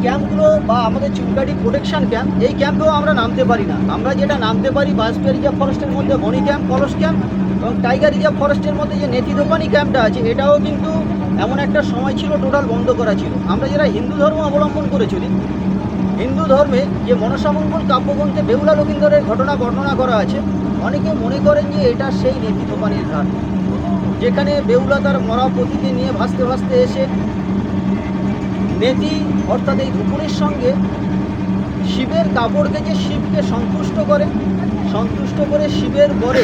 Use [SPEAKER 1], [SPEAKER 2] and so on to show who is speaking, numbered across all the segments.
[SPEAKER 1] ক্যাম্পগুলো বা আমাদের Chulkati protection camp, এই ক্যাম্পেও আমরা নামতে পারি না। আমরা যেটা নামতে পারি বায়োস্ফিয়ার রিজার্ভ ফরেস্টের মধ্যে বনি ক্যাম্প, কলস ক্যাম্প এবং টাইগার রিজার্ভ ফরেস্টের মধ্যে যে নেতিদোপানি ক্যাম্পটা আছে, এটাও কিন্তু এমন একটা সময় ছিল টোটাল বন্ধ করা ছিল। আমরা যারা হিন্দু ধর্ম অবলম্বন করে চলি, হিন্দু ধর্মে যে মনসামঙ্গল কাব্যগ্রন্থে বেহুলা লক্ষিন্দরের ঘটনা বর্ণনা করা আছে, অনেকে মনে করেন যে এটা সেই নেতিদোপানির ঘাট, যেখানে বেহুলা তার মরা পতিকে নিয়ে ভাসতে ভাসতে এসে নেতি অর্থাৎ এই ধুপুরের সঙ্গে শিবের কাপড়কে যে শিবকে সন্তুষ্ট করে শিবের পরে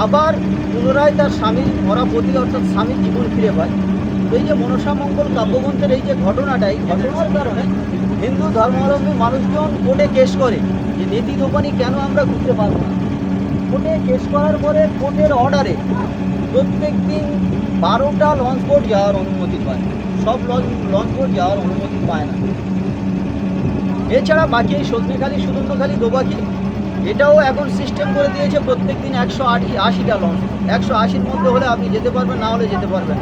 [SPEAKER 1] আবার পুনরায় তার স্বামীর মরা পতি অর্থাৎ স্বামীর জীবন ফিরে পায়। তো এই যে মনসামঙ্গল কাব্যগ্রন্থের এই যে ঘটনাটা, এই ঘটনার কারণে হিন্দু ধর্মাবলম্বী মানুষজন কোর্টে কেস করে যে নেতি দোপানি কেন আমরা ঘুরতে পারবো না। কোর্টে কেস করার পরে কোর্টের অর্ডারে প্রত্যেক দিন 12টা লঞ্চ বোট যাওয়ার অনুমতি পায়, সব লঞ্চ বোট যাওয়ার অনুমতি পায় না। এছাড়া বাকি এই সজনেখালি, সুদর্ণখালি, দোবাকি, এটাও এখন সিস্টেম করে দিয়েছে প্রত্যেক দিন 180টা লঞ্চ। 180-র মধ্যে হলে আপনি যেতে পারবেন, না হলে যেতে পারবেন।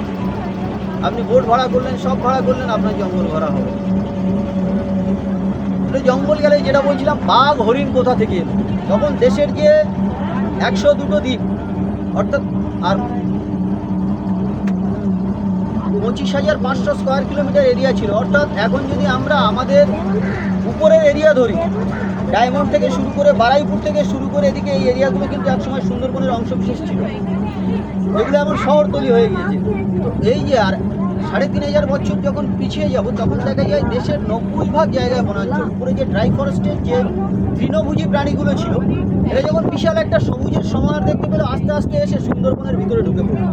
[SPEAKER 1] আপনি বোট ভাড়া করলেন, সব ভাড়া করলেন, আপনার জঙ্গল ভরা হবে। জঙ্গল গেলে যেটা বলছিলাম, বাঘ হরিণ কোথা থেকে এলো? তখন দেশের যে 102টো দ্বীপ অর্থাৎ আর 25,500 স্কোয়ার কিলোমিটার এরিয়া ছিল। অর্থাৎ এখন যদি আমরা আমাদের উপরের এরিয়া ধরি, ডায়মন্ড থেকে শুরু করে বারাইপুর থেকে শুরু করে এদিকে এই এরিয়াগুলো কিন্তু একসময় সুন্দরবনের অংশ বিশেষ ছিল, এগুলো এখন শহরতলি হয়ে গিয়েছে। তো এই যে আর 3,500 বছর যখন পিছিয়ে যাব, তখন দেখা যায় দেশের 90% জায়গায় বনাঞ্চল, উপরে যে ড্রাই ফরেস্টের যে তৃণভোজী প্রাণীগুলো ছিল, এরা যখন বিশাল একটা সবুজের সমাহার দেখতে পেলে আস্তে আস্তে এসে সুন্দরবনের ভিতরে ঢুকে পড়ে।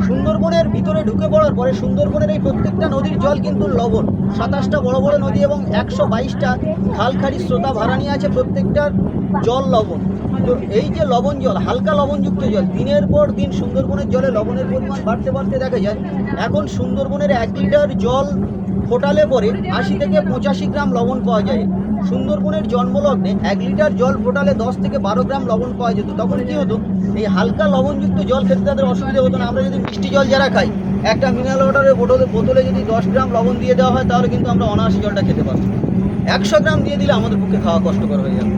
[SPEAKER 1] সুন্দরবনের ভিতরে ঢুকে পড়ার পরে সুন্দরবনের এই প্রত্যেকটা নদীর জল কিন্তু লবণ, 27টা বড় বড় নদী এবং 122টা খালখাড়ি স্রোতা ভাড়া নিয়ে আছে, প্রত্যেকটার জল লবণ। তো এই যে লবণ জল, হালকা লবণযুক্ত জল, দিনের পর দিন সুন্দরবনের জলে লবণের পরিমাণ বাড়তে বাড়তে দেখা যায় এখন সুন্দরবনের 1 লিটার জল ফোটালে পরে 80 থেকে 85 গ্রাম লবণ পাওয়া যায়। সুন্দরবনের জন্মলগ্নে 1 লিটার জল ফোটালে 10 থেকে 12 গ্রাম লবণ পাওয়া যেত। তখন কী হতো, এই হালকা লবণযুক্ত জল খেতে তাদের অসুবিধা হতো না। আমরা যদি মিষ্টি জল যারা খাই, একটা মিনারেল ওয়াটারের বোতলে যদি 10 গ্রাম লবণ দিয়ে দেওয়া হয়, তাহলে কিন্তু আমরা অনায়াসে জলটা খেতে পারবো। 100 গ্রাম দিয়ে দিলে আমাদের পক্ষে খাওয়া কষ্টকর হয়ে যাবে।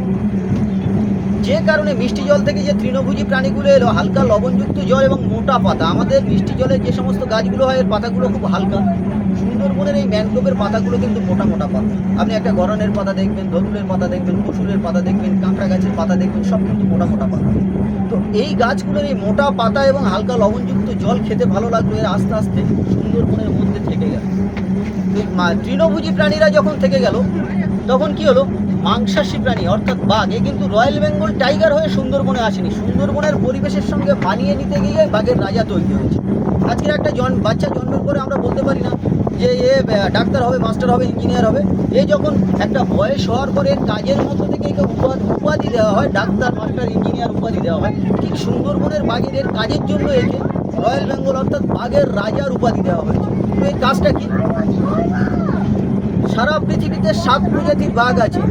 [SPEAKER 1] যে কারণে মিষ্টি জল থেকে যে তৃণভোজী প্রাণীগুলো এলো, হালকা লবণযুক্ত জল এবং মোটা পাতা। আমাদের মিষ্টি জলে যে সমস্ত গাছগুলো হয়, এর পাতাগুলো খুব হালকা। সুন্দরবনের এই ম্যানগ্রোভের পাতাগুলো কিন্তু মোটা মোটা পাতা। আপনি একটা গরনের পাতা দেখবেন, ধতুলের পাতা দেখবেন, কসুরের পাতা দেখবেন, কাঁকড়া গাছের পাতা দেখবেন, সব কিন্তু মোটা মোটা পাতা। তো এই গাছগুলোর এই মোটা পাতা এবং হালকা লবণযুক্ত জল খেতে ভালো লাগলো, এর আস্তে আস্তে সুন্দরবনের মধ্যে থেকে গেল। তৃণভোজী প্রাণীরা যখন থেকে গেল, তখন কি হলো, মাংসাশী প্রাণী অর্থাৎ বাঘ, এ কিন্তু রয়্যাল বেঙ্গল টাইগার হয়ে সুন্দরবনে আসেনি। সুন্দরবনের পরিবেশের সঙ্গে মানিয়ে নিতে গিয়ে বাঘের রাজা তৈরি হয়েছে। আজকের একটা বাচ্চা জন্মের পরে আমরা বলতে পারি না যে এ ডাক্তার হবে, মাস্টার হবে, ইঞ্জিনিয়ার হবে। এ যখন একটা বয়স হওয়ার পরে কাজের মধ্যে থেকে একে উপাধি দেওয়া হয়, ডাক্তার, মাস্টার, ইঞ্জিনিয়ার উপাধি দেওয়া হয়। ঠিক সুন্দরবনের বাঘের এর কাজের জন্য একে রয়্যাল বেঙ্গল অর্থাৎ বাঘের রাজার উপাধি দেওয়া হয়েছে। তো এই কাজটা কি, সারা পৃথিবীতে 7 প্রজাতির বাঘ আছে।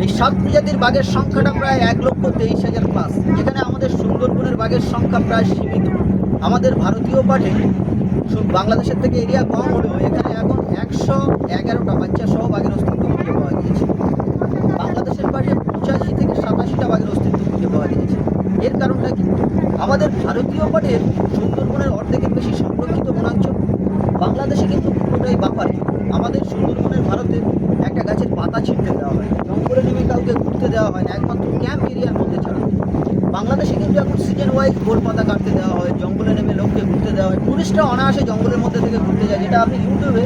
[SPEAKER 1] এই 7 প্রজাতির বাঘের সংখ্যাটা প্রায় 1,23,000 প্লাস, যেখানে আমাদের সুন্দরবনের বাঘের সংখ্যা প্রায় সীমিত। আমাদের ভারতীয় পাঠে বাংলাদেশের থেকে এরিয়া কম হলেও এখানে এখন 111টা বাচ্চা সহ বাঘের অস্তিত্ব খুঁজে পাওয়া গিয়েছে। বাংলাদেশের পাশে 85 থেকে 87টা বাঘের অস্তিত্ব খুঁজে পাওয়া গিয়েছে। এর কারণটা কি, আমাদের ভারতীয় পাঠের সুন্দরবনের অর্ধেকের বেশি সংরক্ষিত বনাঞ্চল। বাংলাদেশে কিন্তু পুরোটাই বাপার। আমাদের সুন্দরবনের ভারতে একটা গাছের পাতা ছিঁড়তে দেওয়া হয়, জঙ্গলে নেমে কাউকে ঘুরতে দেওয়া হয় না, একমাত্র ক্যাম্প এরিয়ার মধ্যে ছাড়া। বাংলাদেশে কিন্তু এখন সিজন ওয়াইজ গোল পাতা কাটতে দেওয়া হয়, জঙ্গলে নেমে লোককে ঘুরতে দেওয়া হয়। টুরিস্টরা অনায়াসে জঙ্গলের মধ্যে থেকে ঘুরতে যায়, যেটা আপনি ইউটিউবে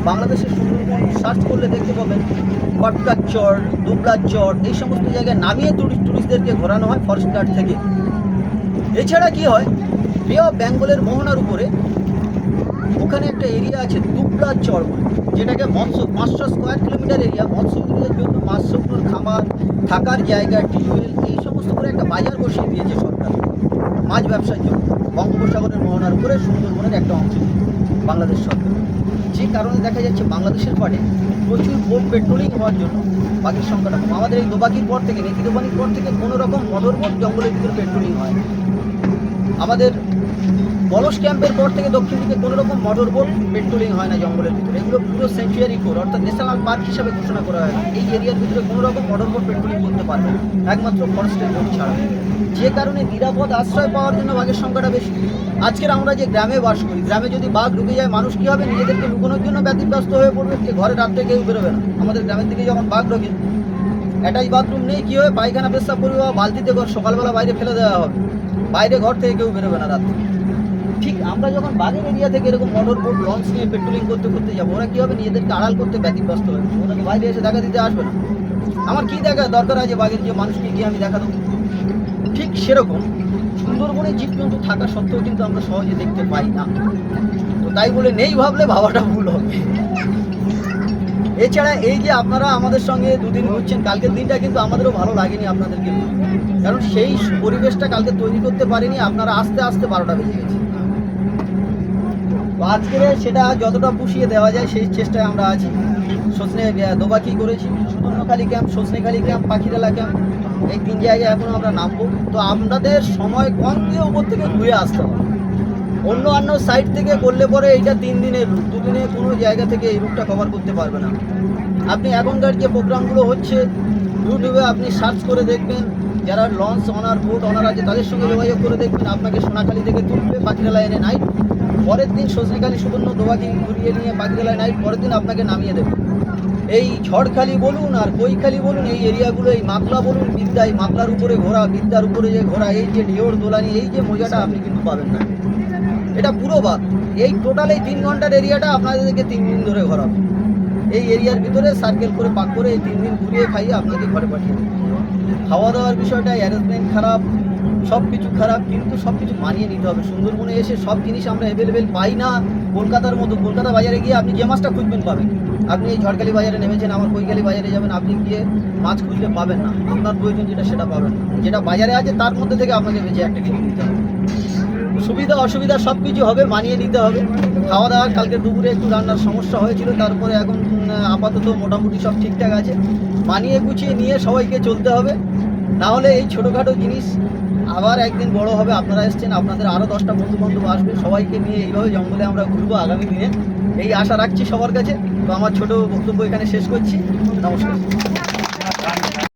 [SPEAKER 1] বাংলাদেশের সুন্দরবন সার্চ করলে দেখতে পাবেন। কটকার চর, দুবলার চর, এই সমস্ত জায়গায় নামিয়ে টুরিস্টদেরকে ঘোরানো হয় ফরেস্ট গার্ড থেকে। এছাড়া কি হয়, বে অফ বেঙ্গলের মোহনার উপরে ওখানে একটা এরিয়া আছে দুবলার চর বলে, যেটাকে 500 স্কোয়ার কিলোমিটার এরিয়া মৎস্যজীবীদের জন্য, মাছগুলোর খামার, থাকার জায়গা, টিউবওয়েল, এই সমস্ত করে একটা বাজার বসিয়ে দিয়েছে সরকার মাছ ব্যবসার জন্য। বঙ্গোপসাগরের মোহনার উপরে সুন্দরবনের একটা অংশ বাংলাদেশ সরকার। যে কারণে দেখা যাচ্ছে বাংলাদেশের পাড়ে প্রচুর বোট পেট্রোলিং হওয়ার জন্য বাঘের সংখ্যাটা কম। আমাদের এই দোবাকির পর থেকে, নেতিদোপানির পর থেকে কোনো রকম মোটর বোট জঙ্গলের ভিতরে পেট্রোলিং হয়। আমাদের পলস ক্যাম্পের পর থেকে দক্ষিণ দিকে কোনো রকম মোটর বোট পেট্রোলিং হয় না জঙ্গলের ভিতরে। এগুলো পুরো সেঞ্চুয়ারি কোর অর্থাৎ ন্যাশনাল পার্ক হিসাবে ঘোষণা করা হয় না। এই এরিয়ার ভিতরে কোনো রকম মোটর বোট পেট্রোলিং করতে পারবে না, একমাত্র ফরেস্টের বোট ছাড়া। যে কারণে নিরাপদ আশ্রয় পাওয়ার জন্য বাঘের সংখ্যাটা বেশি। আজকের আমরা যে গ্রামে বাস করি, গ্রামে যদি বাঘ ঢুকে যায় মানুষ কী হবে, নিজেদেরকে লুকোনোর জন্য ব্যতিব্যস্ত হয়ে পড়বে, যে ঘরে রাত্রে কেউ বেরোবে না। আমাদের গ্রামের দিকে যখন বাঘ ঢোকে, অ্যাটাচ বাথরুম নেই, কী হবে, পায়খানা পেশাব করবে বা বালতিতে সকালবেলা বাইরে ফেলে দেওয়া হবে, বাইরে ঘর থেকে কেউ বেরোবে না রাত্রে। ঠিক আমরা যখন বাঘের এরিয়া থেকে এরকম মোটর বোট লঞ্চ নিয়ে পেট্রোলিং করতে করতে যাবো, ওরা কী হবে, নিজেদেরকে আড়াল করতে ব্যতিব্যস্ত হবে, ওরা তো বাইরে এসে দেখা দিতে আসবে না। আমার কী দেখা দরকার আছে বাঘের, যে মানুষকে গিয়ে আমি দেখা দেবো? ঠিক সেরকম সুন্দরবনে জীবজন্তু থাকা সত্ত্বেও কিন্তু আমরা সহজে দেখতে পাই না। তো তাই বলে নেই ভাবলে ভাবাটা ভুল হবে। এছাড়া এই যে আপনারা আমাদের সঙ্গে দুদিন ঘুরছেন, কালকের দিনটা কিন্তু আমাদেরও ভালো লাগেনি আপনাদেরকে, কারণ সেই পরিবেশটা কালকে তৈরি করতে পারিনি, আপনারা আস্তে আস্তে 12টা বেজে গেছে। তো আজকে সেটা যতটা পুষিয়ে দেওয়া যায় সেই চেষ্টায় আমরা আছি। সজনে দোবাকি করেছি, Sudhanyakhali camp, সজনেখালী camp, Pakhiralaya camp, এই 3 জায়গায় এখন আমরা নামবো। তো আপনাদের সময় কম দিয়ে উপর থেকে ঘুরে আসতে হবে। অন্য সাইড থেকে করলে পরে এইটা 3 দিনের রুট, 2 দিনে কোনো জায়গা থেকে এই রুটটা কভার করতে পারবে না। আপনি এখনকার যে প্রোগ্রামগুলো হচ্ছে ইউটিউবে আপনি সার্চ করে দেখবেন, যারা লঞ্চ অনার বোট অনার আছে তাদের সঙ্গে যোগাযোগ করে দেখবেন, আপনাকে সোনাখালী থেকে তুলবে, পাখিরালা এনে নাইট, পরের দিন সজনেখালী সুবর্ণ দোবাকি ঘুরিয়ে নিয়ে পাখিরালায় নাইট, পরের দিন আপনাকে নামিয়ে দেবে। এই ঝড়খালি বলুন আর কৈখালি বলুন, এই এরিয়াগুলো, এই মাতলা বলুন, বিদ্যা, এই মাতলার উপরে ঘোরা, বিদ্যার উপরে যে ঘোরা, এই যে ঢেউর দোলানি, এই যে মজাটা আপনি কিন্তু পাবেন না। এটা পুরো বাদ। এই টোটাল এই 3 ঘন্টার এরিয়াটা আপনাদেরকে 3 দিন ধরে ঘোরাবে। এই এরিয়ার ভিতরে সার্কেল করে পাক করে এই 3 দিন ঘুরিয়ে খাইয়ে আপনাকে ঘরে পাঠিয়ে দেবে। খাওয়া দাওয়ার বিষয়টা অ্যারেঞ্জমেন্ট খারাপ, সব কিছু খারাপ, কিন্তু সব কিছু মানিয়ে নিতে হবে। সুন্দরবনে এসে সব জিনিস আমরা অ্যাভেলেবেল পাই না। কলকাতার মতো কলকাতা বাজারে গিয়ে আপনি যে মাছটা খুঁজবেন পাবেন। আপনি এই ঝড়খালি বাজারে নেমেছেন, আমার কৈখালি বাজারে যাবেন, আপনি গিয়ে মাছ খুঁজলে পাবেন না। আপনার প্রয়োজন যেটা সেটা পাবেন না, যেটা বাজারে আছে তার মধ্যে থেকে আপনাকে বেঁচে একটা কিছু নিতে হবে। সুবিধা অসুবিধা সব কিছু হবে, মানিয়ে নিতে হবে। খাওয়া দাওয়া কালকে দুপুরে একটু রান্নার সমস্যা হয়েছিল, তারপরে এখন আপাতত মোটামুটি সব ঠিকঠাক আছে। মানিয়ে গুছিয়ে নিয়ে সবাইকে চলতে হবে, না হলে এই ছোটোখাটো জিনিস আবার একদিন বড় হবে। আপনারা এসছেন, আপনাদের আরও 10টা বন্ধু বান্ধব আসবে, সবাইকে নিয়ে এইভাবে জঙ্গলে আমরা ঘুরবো আগামী দিনে, এই আশা রাখছি সবার কাছে। তো আমার ছোটো বক্তব্য এখানে শেষ করছি। নমস্কার।